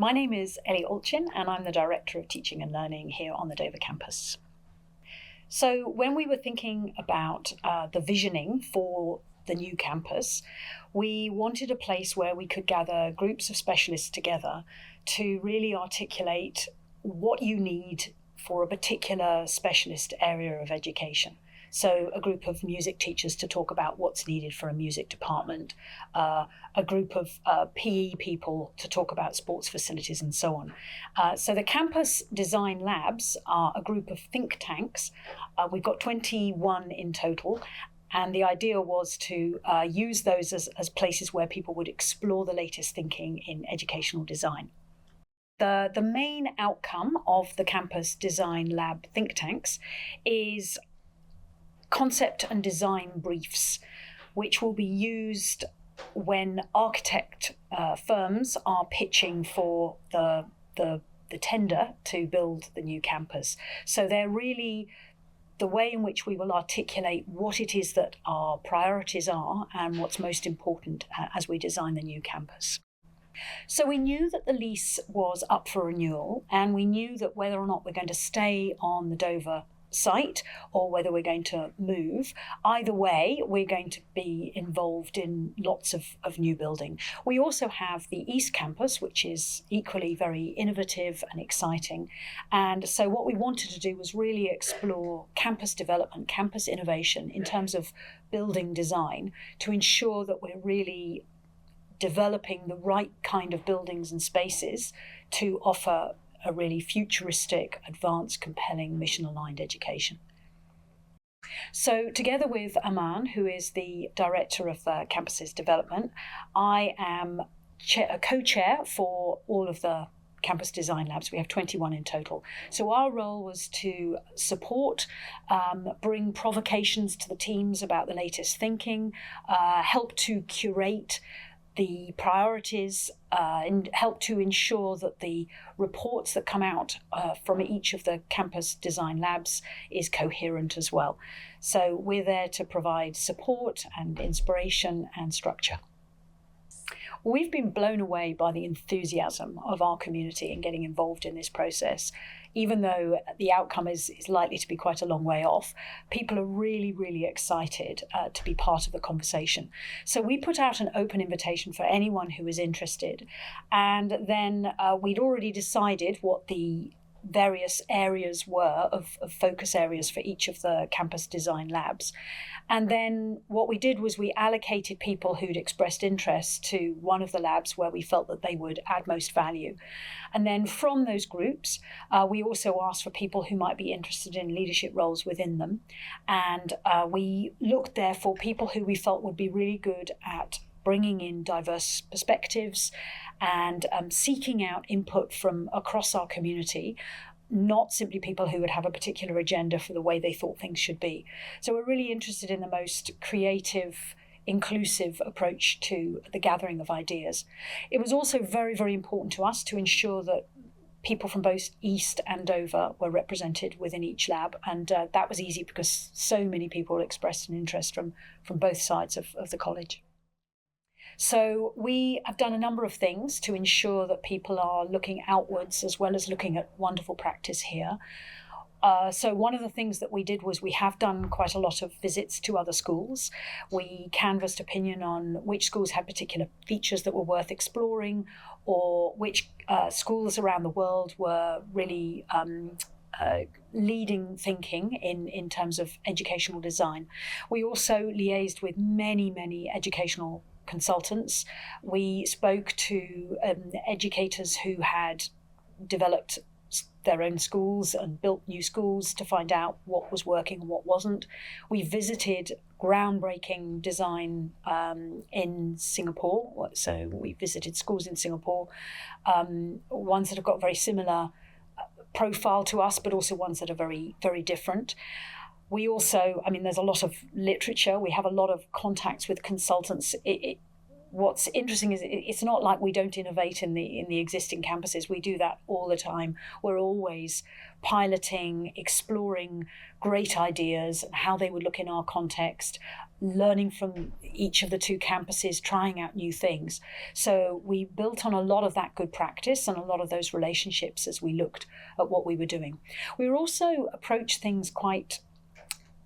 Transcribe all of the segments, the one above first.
My name is Ellie Alchin, and I'm the Director of Teaching and Learning here on the Dover campus. So when we were thinking about the visioning for the new campus, we wanted a place where we could gather groups of specialists together to really articulate what you need for a particular specialist area of education. So a group of music teachers to talk about what's needed for a music department, a group of PE people to talk about sports facilities and so on. So the Campus Design Labs are a group of think tanks. We've got 21 in total. And the idea was to use those as places where people would explore the latest thinking in educational design. The main outcome of the Campus Design Lab think tanks is concept and design briefs, which will be used when architect firms are pitching for the tender to build the new campus. So they're really the way in which we will articulate what it is that our priorities are and what's most important as we design the new campus. So we knew that the lease was up for renewal, and we knew that whether or not we're going to stay on the Dover site or whether we're going to move, either way we're going to be involved in lots of new building. We also have the East Campus, which is equally very innovative and exciting, and so what we wanted to do was really explore campus development, campus innovation in terms of building design to ensure that we're really developing the right kind of buildings and spaces to offer a really futuristic, advanced, compelling, mission-aligned education. So together with Aman, who is the director of the campus's development, I am a co-chair for all of the campus design labs. We have 21 in total. So our role was to support, bring provocations to the teams about the latest thinking, help to curate the priorities, and help to ensure that the reports that come out from each of the campus design labs is coherent as well. So we're there to provide support and inspiration and structure. We've been blown away by the enthusiasm of our community in getting involved in this process. Even though the outcome is likely to be quite a long way off, people are really, really excited to be part of the conversation. So we put out an open invitation for anyone who is interested. And then we'd already decided what the various areas were of focus areas for each of the campus design labs. And then what we did was we allocated people who'd expressed interest to one of the labs where we felt that they would add most value. And then from those groups, we also asked for people who might be interested in leadership roles within them. And we looked there for people who we felt would be really good at bringing in diverse perspectives and seeking out input from across our community, not simply people who would have a particular agenda for the way they thought things should be. So we're really interested in the most creative, inclusive approach to the gathering of ideas. It was also very, very important to us to ensure that people from both East and Dover were represented within each lab, and that was easy because so many people expressed an interest from both sides of the college. So we have done a number of things to ensure that people are looking outwards as well as looking at wonderful practice here. So one of the things that we did was we have done quite a lot of visits to other schools. We canvassed opinion on which schools had particular features that were worth exploring, or which schools around the world were really leading thinking in terms of educational design. We also liaised with many educational consultants. We spoke to educators who had developed their own schools and built new schools to find out what was working and what wasn't. We visited groundbreaking design in Singapore. So we visited schools in Singapore, ones that have got very similar profile to us, but also ones that are very, very different. We also, there's a lot of literature. We have a lot of contacts with consultants. what's interesting is it's not like we don't innovate in the existing campuses. We do that all the time. We're always piloting, exploring great ideas and how they would look in our context, learning from each of the two campuses, trying out new things. So we built on a lot of that good practice and a lot of those relationships as we looked at what we were doing. We were also approached things quite,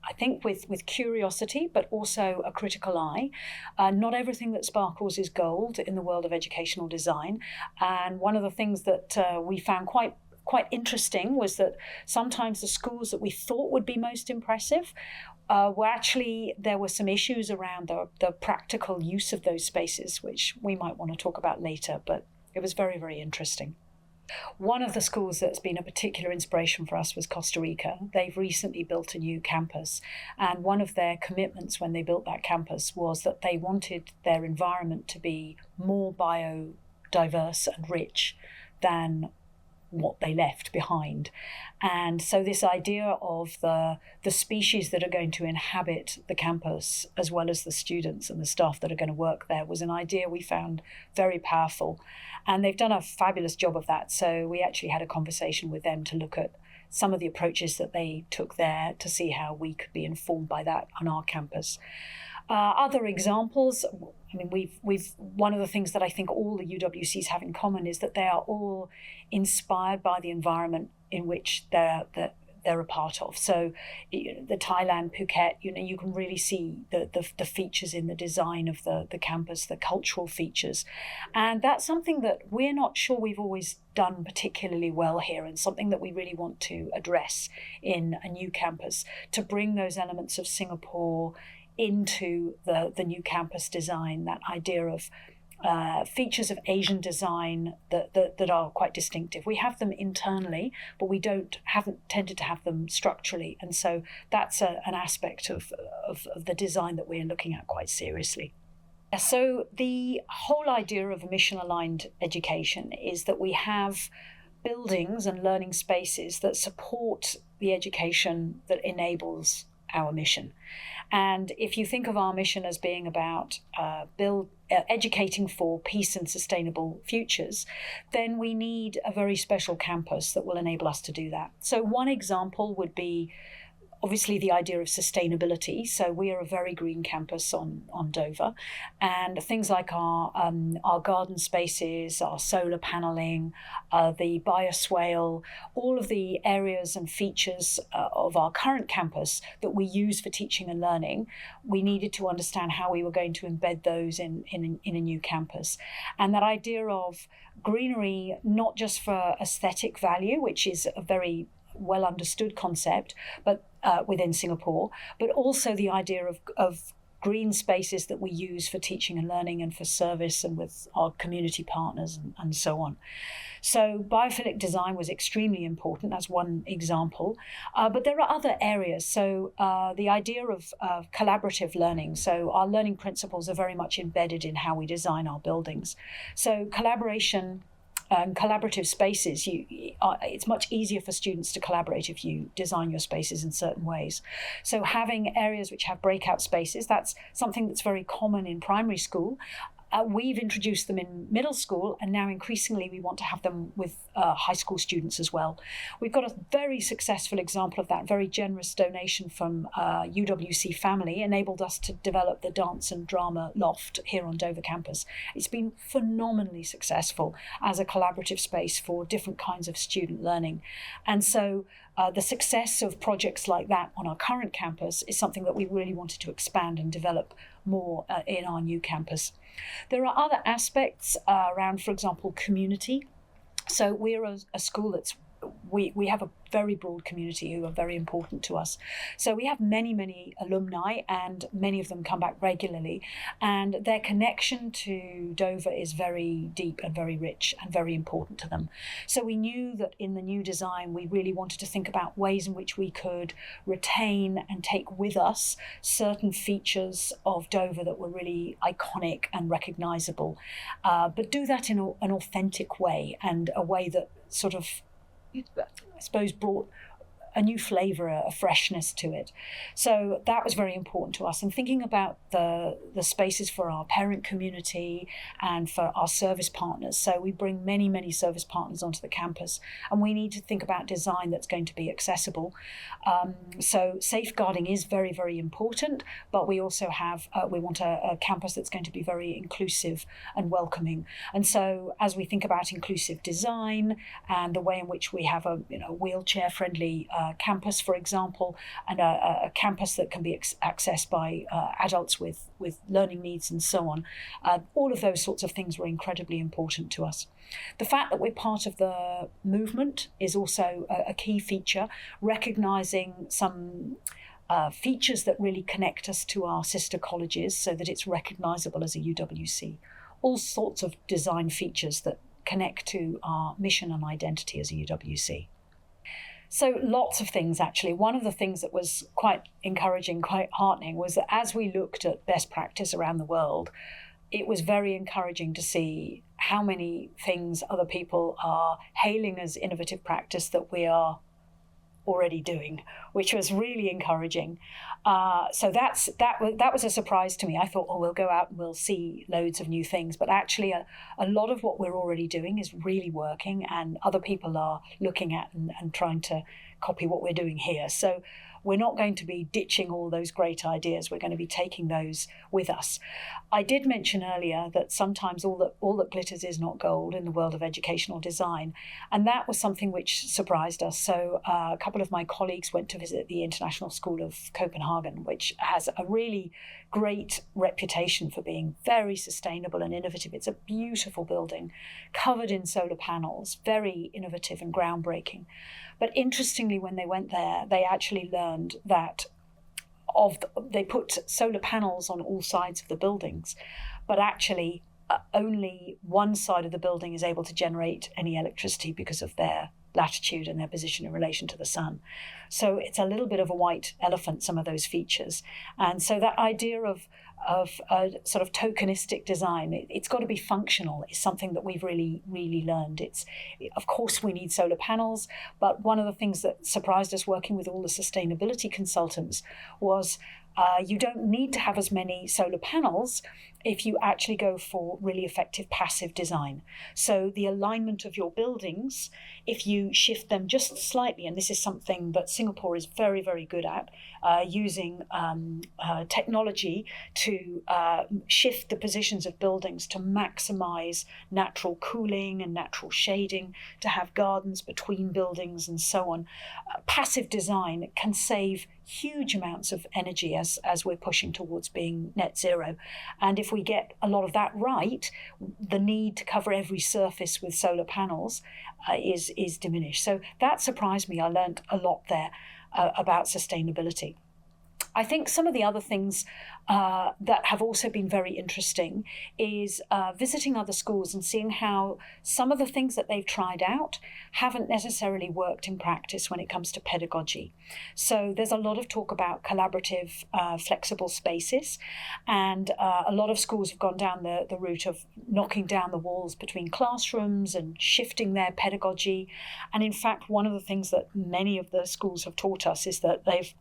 I think, with curiosity, but also a critical eye. Not everything that sparkles is gold in the world of educational design. And one of the things that we found quite interesting was that sometimes the schools that we thought would be most impressive there were some issues around the practical use of those spaces, which we might want to talk about later, but it was very, very interesting. One of the schools that's been a particular inspiration for us was Costa Rica. They've recently built a new campus, and one of their commitments when they built that campus was that they wanted their environment to be more biodiverse and rich than what they left behind. And so this idea of the species that are going to inhabit the campus, as well as the students and the staff that are going to work there, was an idea we found very powerful. And they've done a fabulous job of that. So we actually had a conversation with them to look at some of the approaches that they took there to see how we could be informed by that on our campus. Other examples, I mean, we've one of the things that I think all the UWCs have in common is that they are all inspired by the environment in which they're a part of. So the Thailand, Phuket, you can really see the features in the design of the campus, the cultural features. And that's something that we're not sure we've always done particularly well here, and something that we really want to address in a new campus, to bring those elements of Singapore into the new campus design, that idea of features of Asian design that are quite distinctive. We have them internally, but we haven't tended to have them structurally, and so that's an aspect of the design that we're looking at quite seriously. So the whole idea of a mission-aligned education is that we have buildings and learning spaces that support the education that enables our mission. And if you think of our mission as being about educating for peace and sustainable futures, then we need a very special campus that will enable us to do that. So one example would be obviously the idea of sustainability. So we are a very green campus on Dover, and things like our garden spaces, our solar paneling, the bioswale, all of the areas and features of our current campus that we use for teaching and learning, we needed to understand how we were going to embed those in a new campus. And that idea of greenery, not just for aesthetic value, which is a very well understood concept, but within Singapore, but also the idea of green spaces that we use for teaching and learning and for service and with our community partners and so on. So biophilic design was extremely important. That's one example. But there are other areas. So the idea of collaborative learning. So our learning principles are very much embedded in how we design our buildings. So collaboration, collaborative spaces, it's much easier for students to collaborate if you design your spaces in certain ways. So having areas which have breakout spaces, that's something that's very common in primary school. We've introduced them in middle school, and now increasingly we want to have them with high school students as well. We've got a very successful example of that. Very generous donation from UWC family enabled us to develop the dance and drama loft here on Dover campus. It's been phenomenally successful as a collaborative space for different kinds of student learning. And so the success of projects like that on our current campus is something that we really wanted to expand and develop more in our new campus. There are other aspects around, for example, community. So we're a school that's we have a very broad community who are very important to us. So we have many alumni, and many of them come back regularly, and their connection to Dover is very deep and very rich and very important to them. So we knew that in the new design we really wanted to think about ways in which we could retain and take with us certain features of Dover that were really iconic and recognizable, but do that in an authentic way, and a way that sort of, I suppose, brought a new flavour, a freshness to it. So that was very important to us. And thinking about the spaces for our parent community and for our service partners. So we bring many, many service partners onto the campus, and we need to think about design that's going to be accessible. So safeguarding is very, very important, but we also have, we want a campus that's going to be very inclusive and welcoming. And so as we think about inclusive design and the way in which we have a wheelchair-friendly campus, for example, and a campus that can be accessed by adults with learning needs and so on, all of those sorts of things were incredibly important to us. The fact that we're part of the movement is also a key feature, recognising some features that really connect us to our sister colleges so that it's recognisable as a UWC. All sorts of design features that connect to our mission and identity as a UWC. So lots of things, actually. One of the things that was quite encouraging, quite heartening, was that as we looked at best practice around the world, it was very encouraging to see how many things other people are hailing as innovative practice that we are already doing, which was really encouraging. So that was a surprise to me. I thought, we'll go out and we'll see loads of new things, but actually a lot of what we're already doing is really working, and other people are looking at and trying to copy what we're doing here. So we're not going to be ditching all those great ideas. We're going to be taking those with us. I did mention earlier that sometimes all that glitters is not gold in the world of educational design. And that was something which surprised us. So a couple of my colleagues went to visit the International School of Copenhagen, which has a really great reputation for being very sustainable and innovative. It's a beautiful building covered in solar panels, very innovative and groundbreaking. But interestingly, when they went there, they actually learned that they put solar panels on all sides of the buildings, but actually only one side of the building is able to generate any electricity because of their latitude and their position in relation to the sun. So it's a little bit of a white elephant, some of those features. And so that idea of sort of tokenistic design, it's got to be functional, is something that we've really, really learned. Of course, we need solar panels, but one of the things that surprised us working with all the sustainability consultants was you don't need to have as many solar panels if you actually go for really effective passive design. So the alignment of your buildings, if you shift them just slightly, and this is something that Singapore is very, very good at, using technology to shift the positions of buildings to maximize natural cooling and natural shading, to have gardens between buildings and so on. Passive design can save huge amounts of energy as we're pushing towards being net zero. And if we get a lot of that right, the need to cover every surface with solar panels is diminished. So that surprised me. I learned a lot there about sustainability. I think some of the other things that have also been very interesting is visiting other schools and seeing how some of the things that they've tried out haven't necessarily worked in practice when it comes to pedagogy. So there's a lot of talk about collaborative, flexible spaces, and a lot of schools have gone down the route of knocking down the walls between classrooms and shifting their pedagogy. And in fact, one of the things that many of the schools have taught us is that they've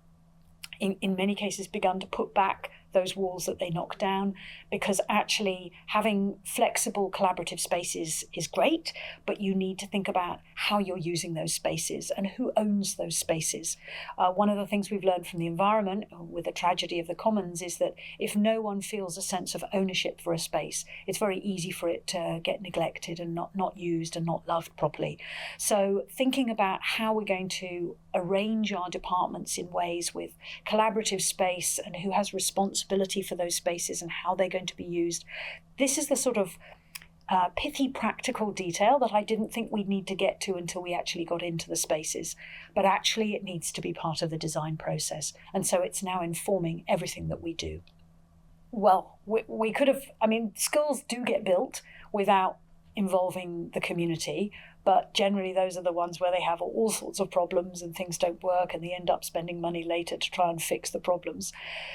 in many cases begun to put back those walls that they knock down, because actually having flexible collaborative spaces is great, but you need to think about how you're using those spaces and who owns those spaces. One of the things we've learned from the environment with the tragedy of the commons is that if no one feels a sense of ownership for a space, it's very easy for it to get neglected and not used and not loved properly. So thinking about how we're going to arrange our departments in ways with collaborative space and who has responsibility for those spaces and how they're going to be used. This is the sort of pithy practical detail that I didn't think we'd need to get to until we actually got into the spaces. But actually it needs to be part of the design process. And so it's now informing everything that we do. Well, we could have, schools do get built without involving the community, but generally those are the ones where they have all sorts of problems and things don't work and they end up spending money later to try and fix the problems.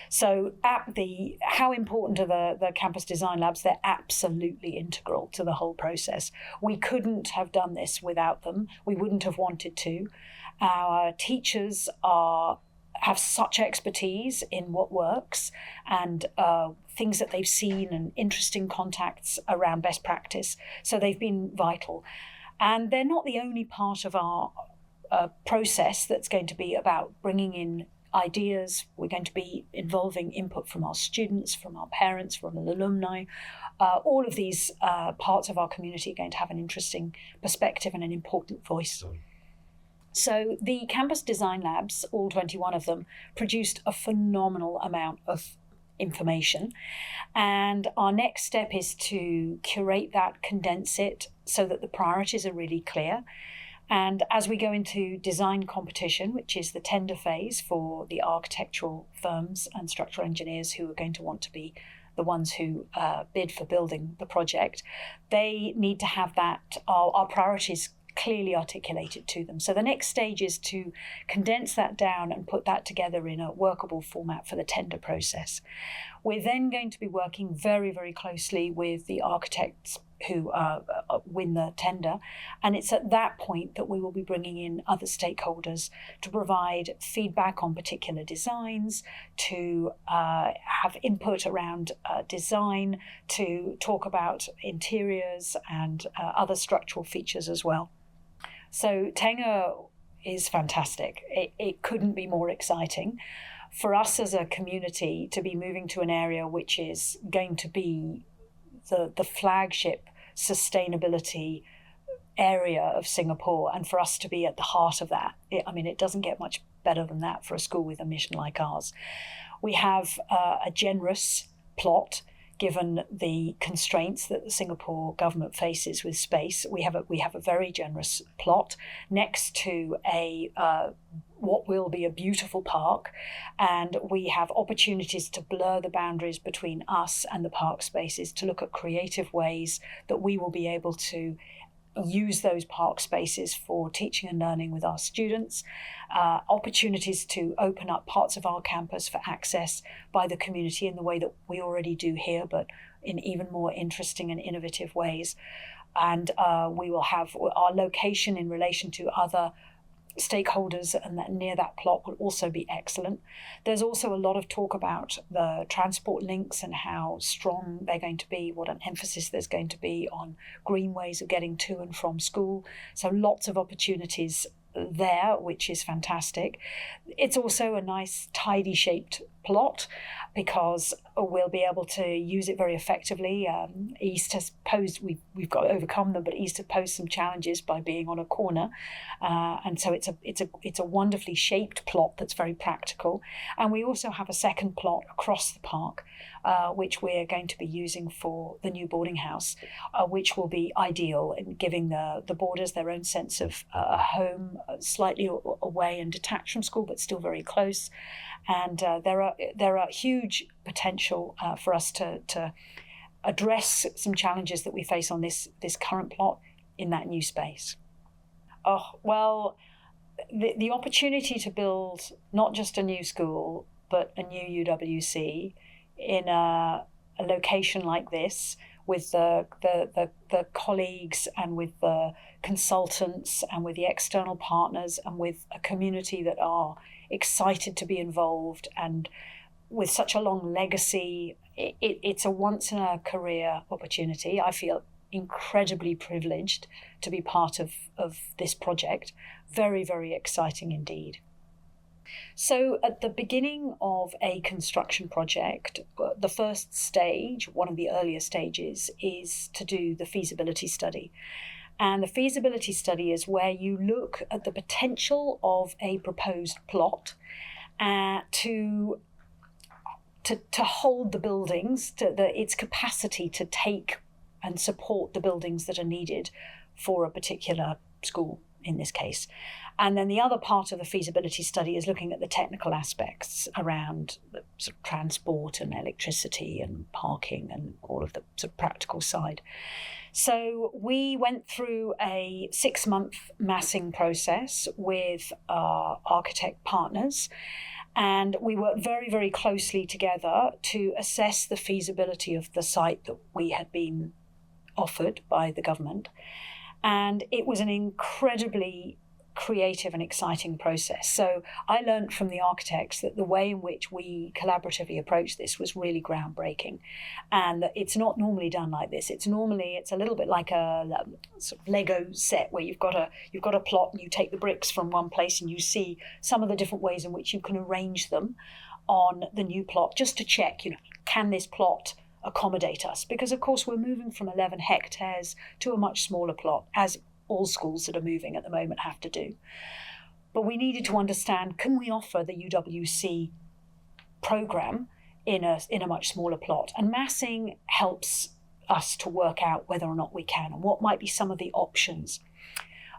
So how important are the campus design labs? They're absolutely integral to the whole process. We couldn't have done this without them. We wouldn't have wanted to. Our teachers have such expertise in what works and things that they've seen and interesting contacts around best practice. So they've been vital. And they're not the only part of our process that's going to be about bringing in ideas. We're going to be involving input from our students, from our parents, from alumni. All of these parts of our community are going to have an interesting perspective and an important voice. So the campus design labs, all 21 of them, produced a phenomenal amount of information. And our next step is to curate that, condense it so that the priorities are really clear. And as we go into design competition, which is the tender phase for the architectural firms and structural engineers who are going to want to be the ones who bid for building the project, they need to have our priorities clearly articulated to them. So the next stage is to condense that down and put that together in a workable format for the tender process. We're then going to be working very, very closely with the architects who win the tender. And it's at that point that we will be bringing in other stakeholders to provide feedback on particular designs, to have input around design, to talk about interiors and other structural features as well. So Tenga is fantastic. It couldn't be more exciting. For us as a community to be moving to an area which is going to be the flagship sustainability area of Singapore, and for us to be at the heart of that, it doesn't get much better than that for a school with a mission like ours. We have a generous plot. Given the constraints that the Singapore government faces with space, we have a very generous plot next to what will be a beautiful park, and we have opportunities to blur the boundaries between us and the park spaces to look at creative ways that we will be able to use those park spaces for teaching and learning with our students, opportunities to open up parts of our campus for access by the community in the way that we already do here, but in even more interesting and innovative ways. And we will have our location in relation to other stakeholders, and that near that plot will also be excellent. There's also a lot of talk about the transport links and how strong they're going to be, what an emphasis there's going to be on green ways of getting to and from school. So lots of opportunities there, which is fantastic. It's also a nice tidy shaped plot because we'll be able to use it very effectively. East has posed, we've got to overcome them, but East has posed some challenges by being on a corner, and so it's a wonderfully shaped plot that's very practical. And we also have a second plot across the park, which we're going to be using for the new boarding house, which will be ideal in giving the boarders their own sense of a home, slightly away and detached from school, but still very close. And there are huge potential for us to address some challenges that we face on this current plot in that new space. Oh, well, the opportunity to build not just a new school, but a new UWC in a location like this, with the colleagues and with the consultants and with the external partners and with a community that are excited to be involved, and with such a long legacy, it's a once in a career opportunity. I feel incredibly privileged to be part of this project. Very, very exciting indeed. So at the beginning of a construction project, the first stage, one of the earlier stages, is to do the feasibility study. And the feasibility study is where you look at the potential of a proposed plot to hold the buildings, its capacity to take and support the buildings that are needed for a particular school in this case. And then the other part of the feasibility study is looking at the technical aspects around the sort of transport and electricity and parking and all of the sort of practical side. So we went through a 6-month massing process with our architect partners, and we worked very, very closely together to assess the feasibility of the site that we had been offered by the government. And it was an incredibly creative and exciting process. So I learned from the architects that the way in which we collaboratively approached this was really groundbreaking, and that it's not normally done like this. It's a little bit like a sort of Lego set where you've got a plot and you take the bricks from one place and you see some of the different ways in which you can arrange them on the new plot, just to check, can this plot accommodate us? Because of course we're moving from 11 hectares to a much smaller plot, as all schools that are moving at the moment have to do. But we needed to understand, can we offer the UWC program in a much smaller plot? And massing helps us to work out whether or not we can and what might be some of the options.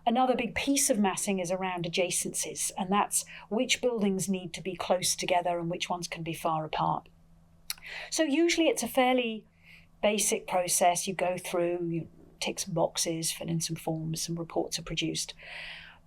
Another big piece of massing is around adjacencies, and that's which buildings need to be close together and which ones can be far apart. So usually it's a fairly basic process. You go through, you tick some boxes, fill in some forms, some reports are produced.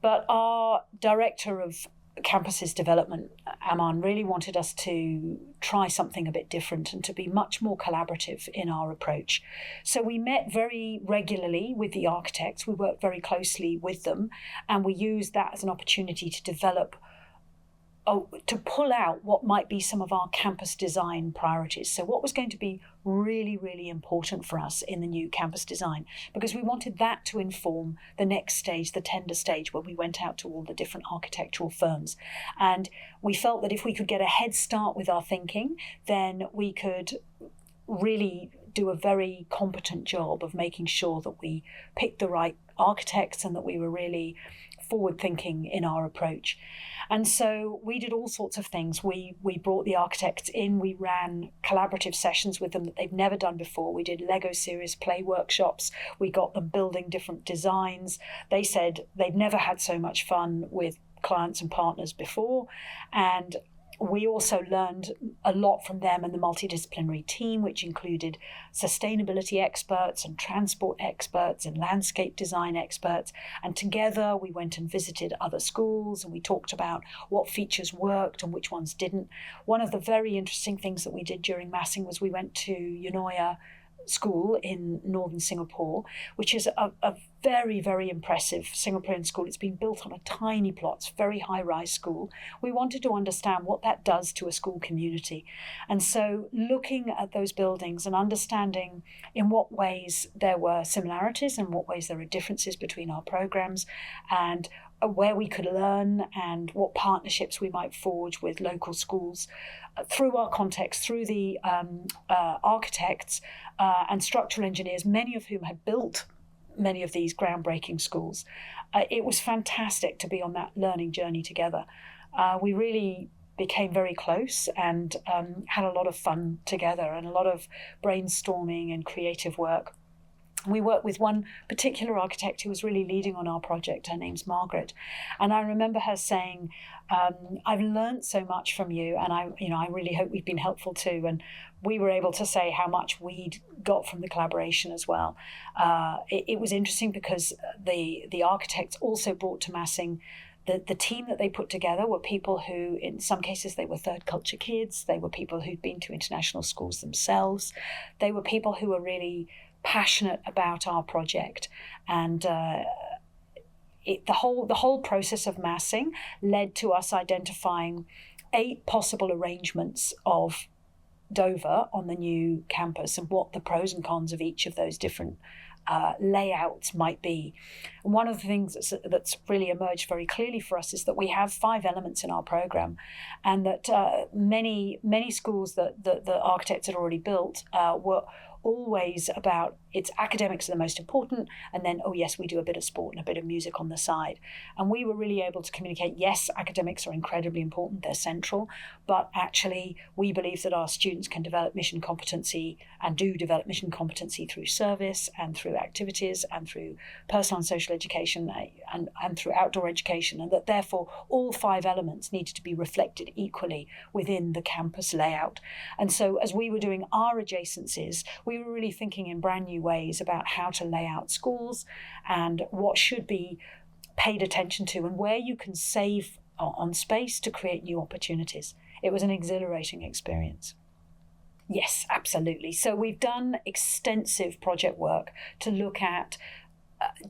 But our director of campuses development, Aman, really wanted us to try something a bit different and to be much more collaborative in our approach. So we met very regularly with the architects, we worked very closely with them, and we used that as an opportunity to develop to pull out what might be some of our campus design priorities. So what was going to be really, really important for us in the new campus design, because we wanted that to inform the next stage, the tender stage, where we went out to all the different architectural firms. And we felt that if we could get a head start with our thinking, then we could really do a very competent job of making sure that we picked the right architects and that we were really forward thinking in our approach. And so we did all sorts of things. We brought the architects in, we ran collaborative sessions with them that they've never done before. We did Lego serious play workshops. We got them building different designs. They said they'd never had so much fun with clients and partners before. And we also learned a lot from them and the multidisciplinary team, which included sustainability experts and transport experts and landscape design experts. And together we went and visited other schools and we talked about what features worked and which ones didn't. One of the very interesting things that we did during massing was we went to Eunoia School in northern Singapore, which is a very, very impressive Singaporean school. It's been built on a tiny plot. It's a very high-rise school. We wanted to understand what that does to a school community. And so looking at those buildings and understanding in what ways there were similarities and what ways there are differences between our programs, and where we could learn and what partnerships we might forge with local schools through our context, through the architects and structural engineers, many of whom had built many of these groundbreaking schools. It was fantastic to be on that learning journey together. We really became very close and had a lot of fun together and a lot of brainstorming and creative work. We worked with one particular architect who was really leading on our project. Her name's Margaret. And I remember her saying, I've learned so much from you, and I really hope we've been helpful too. And we were able to say how much we'd got from the collaboration as well. It was interesting because the architects also brought to massing the team that they put together were people who, in some cases, they were third culture kids. They were people who'd been to international schools themselves. They were people who were really passionate about our project, and the whole process of massing led to us identifying 8 possible arrangements of Dover on the new campus and what the pros and cons of each of those different layouts might be. And one of the things that's really emerged very clearly for us is that we have 5 elements in our program, and that many schools that the architects had already built were always about it's academics are the most important, and then, oh yes, we do a bit of sport and a bit of music on the side. And we were really able to communicate, yes, academics are incredibly important, they're central, but actually we believe that our students can develop mission competency and do develop mission competency through service and through activities and through personal and social education and through outdoor education, and that therefore all 5 elements needed to be reflected equally within the campus layout. And so as we were doing our adjacencies, we were really thinking in brand new ways about how to lay out schools and what should be paid attention to and where you can save on space to create new opportunities. It was an exhilarating experience. Yes, absolutely. So we've done extensive project work to look at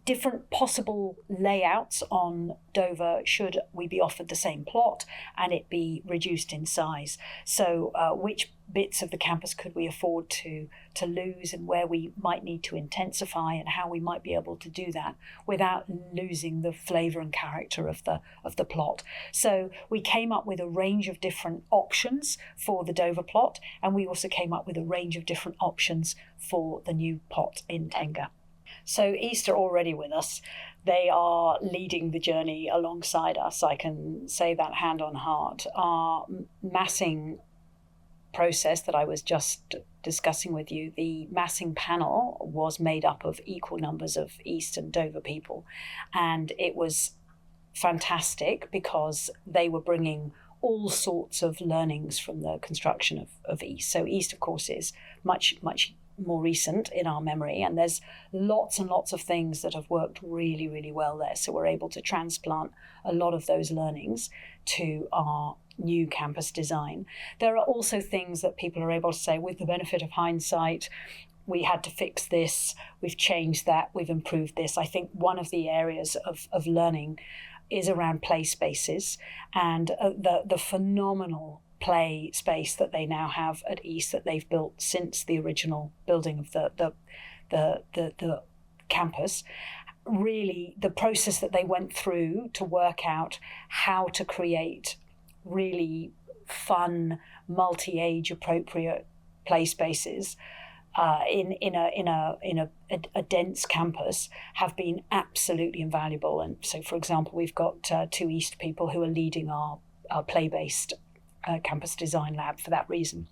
different possible layouts on Dover should we be offered the same plot and it be reduced in size. So which bits of the campus could we afford to lose, and where we might need to intensify, and how we might be able to do that without losing the flavour and character of the plot. So we came up with a range of different options for the Dover plot, and we also came up with a range of different options for the new plot in Tenga. So East are already with us. They are leading the journey alongside us. I can say that hand on heart. Our massing process that I was just discussing with you, the massing panel was made up of equal numbers of East and Dover people. And it was fantastic because they were bringing all sorts of learnings from the construction of East. So East, of course, is much more recent in our memory, and there's lots and lots of things that have worked really, really well there. So we're able to transplant a lot of those learnings to our new campus design. There are also things that people are able to say, with the benefit of hindsight, we had to fix this, we've changed that, we've improved this. I think one of the areas of learning is around play spaces, and the phenomenal play space that they now have at East that they've built since the original building of the campus. Really, the process that they went through to work out how to create really fun, multi-age appropriate play spaces in a dense campus have been absolutely invaluable. And so, for example, we've got 2 East people who are leading our play-based campus design lab for that reason.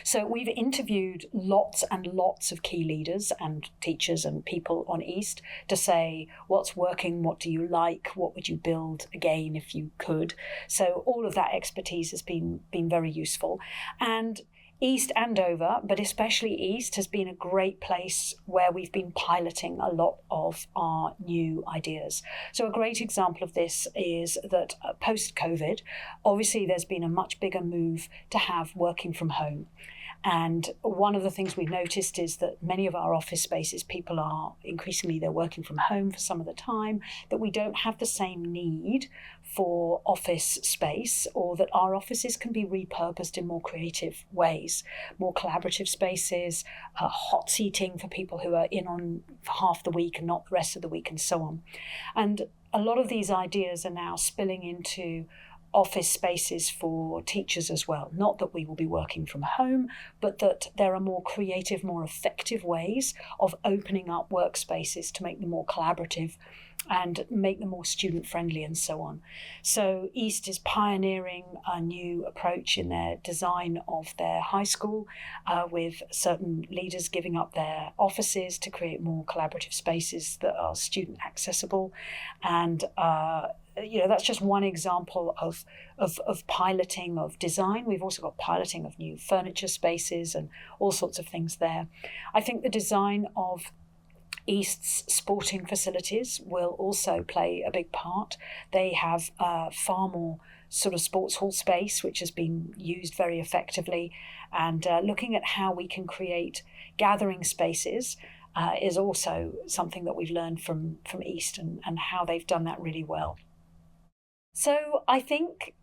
So we've interviewed lots and lots of key leaders and teachers and people on East to say what's working, what do you like, what would you build again if you could. So all of that expertise has been very useful. And East and Dover, but especially East, has been a great place where we've been piloting a lot of our new ideas. So a great example of this is that post-COVID, obviously there's been a much bigger move to have working from home. And one of the things we've noticed is that many of our office spaces, people are increasingly, they're working from home for some of the time, that we don't have the same need for office space, or that our offices can be repurposed in more creative ways, more collaborative spaces, hot seating for people who are in on half the week and not the rest of the week, and so on. And a lot of these ideas are now spilling into office spaces for teachers as well. Not that we will be working from home, but that there are more creative, more effective ways of opening up workspaces to make them more collaborative and make them more student-friendly and so on. So East is pioneering a new approach in their design of their high school, with certain leaders giving up their offices to create more collaborative spaces that are student accessible. And that's just one example of piloting of design. We've also got piloting of new furniture spaces and all sorts of things there. I think the design of East's sporting facilities will also play a big part. They have far more sort of sports hall space, which has been used very effectively. And looking at how we can create gathering spaces is also something that we've learned from East and how they've done that really well. So I think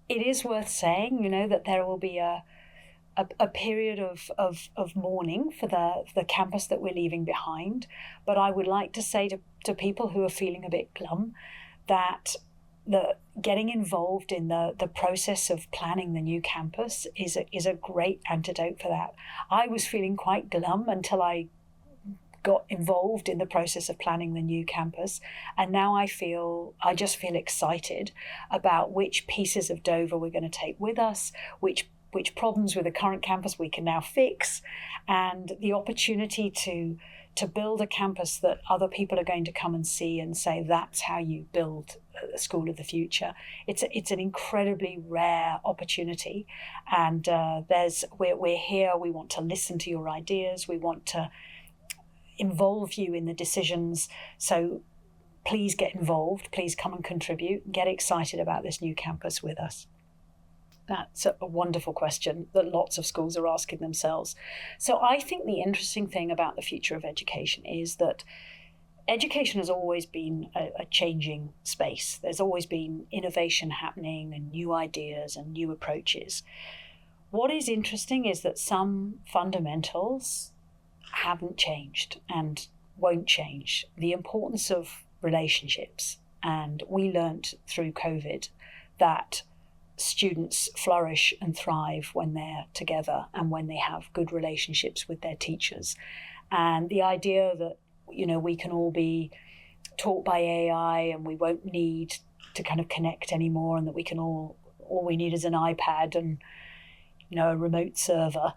it is worth saying, that there will be a period of mourning for the campus that we're leaving behind. But I would like to say to people who are feeling a bit glum that getting involved in the process of planning the new campus is a great antidote for that. I was feeling quite glum until I got involved in the process of planning the new campus, and now I just feel excited about which pieces of Dover we're going to take with us, which problems with the current campus we can now fix, and the opportunity to build a campus that other people are going to come and see and say, that's how you build a school of the future. It's an incredibly rare opportunity, and we're here. We want to listen to your ideas. We want to involve you in the decisions. So please get involved. Please come and contribute. Get excited about this new campus with us. That's a wonderful question that lots of schools are asking themselves. So I think the interesting thing about the future of education is that education has always been a changing space. There's always been innovation happening and new ideas and new approaches. What is interesting is that some fundamentals haven't changed and won't change. The importance of relationships. And we learnt through COVID that students flourish and thrive when they're together and when they have good relationships with their teachers. And the idea that, we can all be taught by AI and we won't need to kind of connect anymore, and that we can all we need is an iPad and a remote server.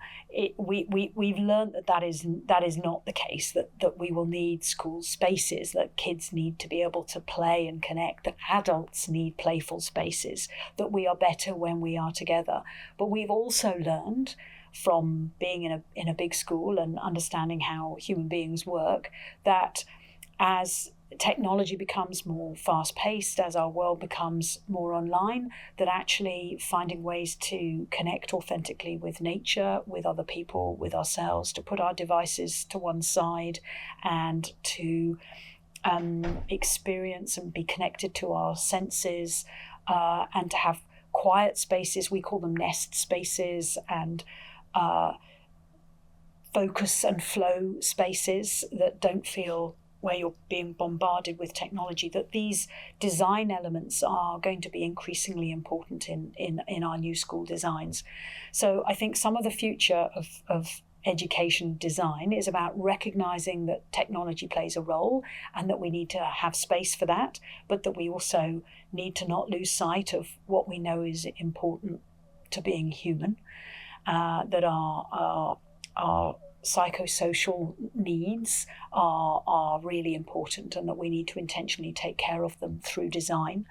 We've learned that is not the case, that we will need school spaces, that kids need to be able to play and connect, that adults need playful spaces, that we are better when we are together. But we've also learned from being in a big school and understanding how human beings work, that as technology becomes more fast-paced, as our world becomes more online, that actually finding ways to connect authentically with nature, with other people, with ourselves, to put our devices to one side and to experience and be connected to our senses, and to have quiet spaces, we call them nest spaces, and focus and flow spaces that don't feel where you're being bombarded with technology, that these design elements are going to be increasingly important in our new school designs. So I think some of the future of education design is about recognizing that technology plays a role and that we need to have space for that, but that we also need to not lose sight of what we know is important to being human, that our psychosocial needs are really important, and that we need to intentionally take care of them through design,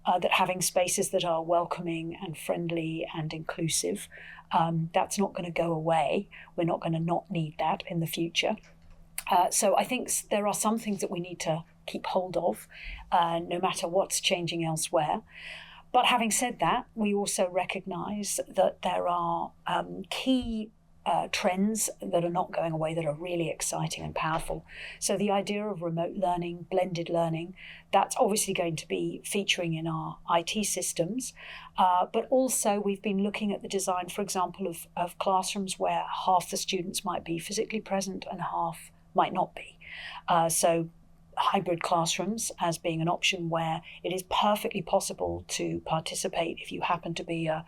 that having spaces that are welcoming and friendly and inclusive, that's not going to go away. We're not going to not need that in the future. So I think there are some things that we need to keep hold of, no matter what's changing elsewhere. But having said that, we also recognise that there are key trends that are not going away, that are really exciting and powerful. So the idea of remote learning, blended learning, that's obviously going to be featuring in our IT systems. But also we've been looking at the design, for example, of classrooms where half the students might be physically present and half might not be. So hybrid classrooms as being an option where it is perfectly possible to participate if you happen to be a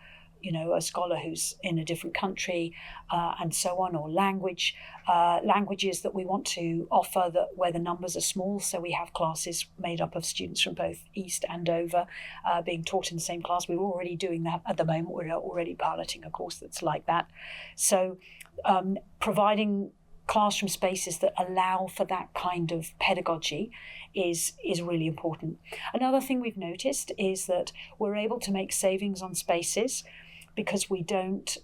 scholar who's in a different country, and so on, or languages that we want to offer where the numbers are small. So we have classes made up of students from both East and Dover being taught in the same class. We're already doing that at the moment. We're already piloting a course that's like that. So providing classroom spaces that allow for that kind of pedagogy is really important. Another thing we've noticed is that we're able to make savings on spaces because we don't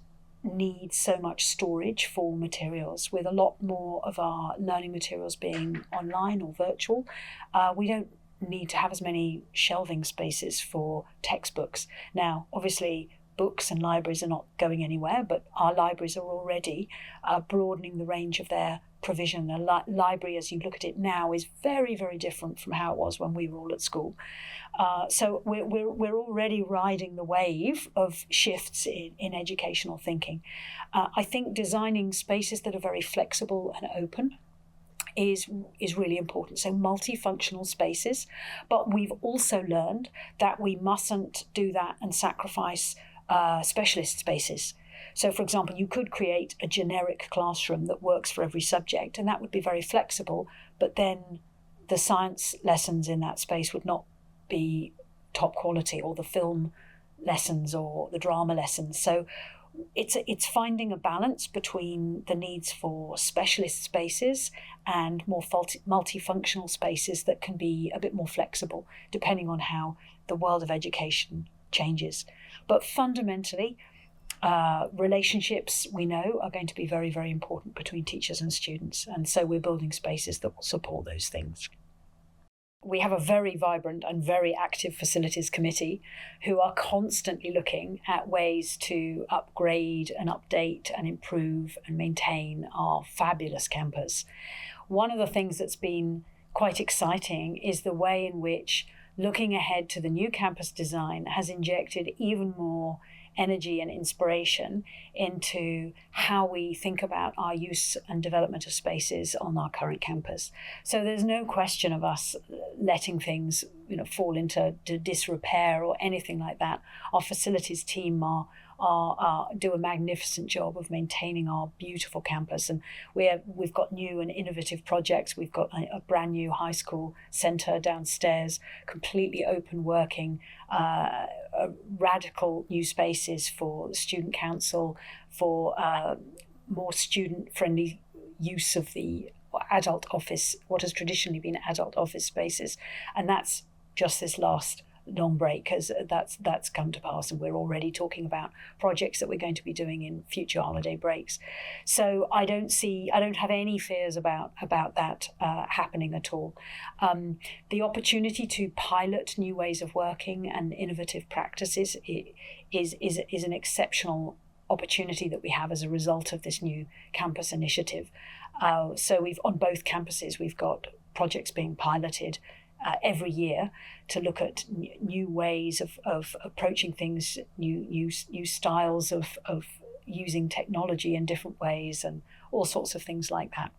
need so much storage for materials. With a lot more of our learning materials being online or virtual, we don't need to have as many shelving spaces for textbooks. Now, obviously, books and libraries are not going anywhere, but our libraries are already broadening the range of their provision. A library, as you look at it now, is very, very different from how it was when we were all at school. So we're already riding the wave of shifts in educational thinking. I think designing spaces that are very flexible and open is really important. So multifunctional spaces, but we've also learned that we mustn't do that and sacrifice specialist spaces. So, for example, you could create a generic classroom that works for every subject, and that would be very flexible, but then the science lessons in that space would not be top quality, or the film lessons or the drama lessons. So it's finding a balance between the needs for specialist spaces and more multifunctional spaces that can be a bit more flexible depending on how the world of education changes. But fundamentally, relationships, we know, are going to be very, very important between teachers and students. And so we're building spaces that will support those things. We have a very vibrant and very active facilities committee who are constantly looking at ways to upgrade and update and improve and maintain our fabulous campus. One of the things that's been quite exciting is the way in which looking ahead to the new campus design has injected even more energy and inspiration into how we think about our use and development of spaces on our current campus. So there's no question of us letting things, fall into disrepair or anything like that. Our facilities team do a magnificent job of maintaining our beautiful campus, and we've got new and innovative projects. We've got a brand new high school centre downstairs, completely open working, radical new spaces for the student council, for more student-friendly use of the adult office, what has traditionally been adult office spaces, and that's just this last long break as that's come to pass, and we're already talking about projects that we're going to be doing in future holiday breaks. So I don't have any fears about that happening at all. The opportunity to pilot new ways of working and innovative practices is an exceptional opportunity that we have as a result of this new campus initiative. So on both campuses we've got projects being piloted every year to look at new ways of approaching things, new styles of using technology in different ways, and all sorts of things like that.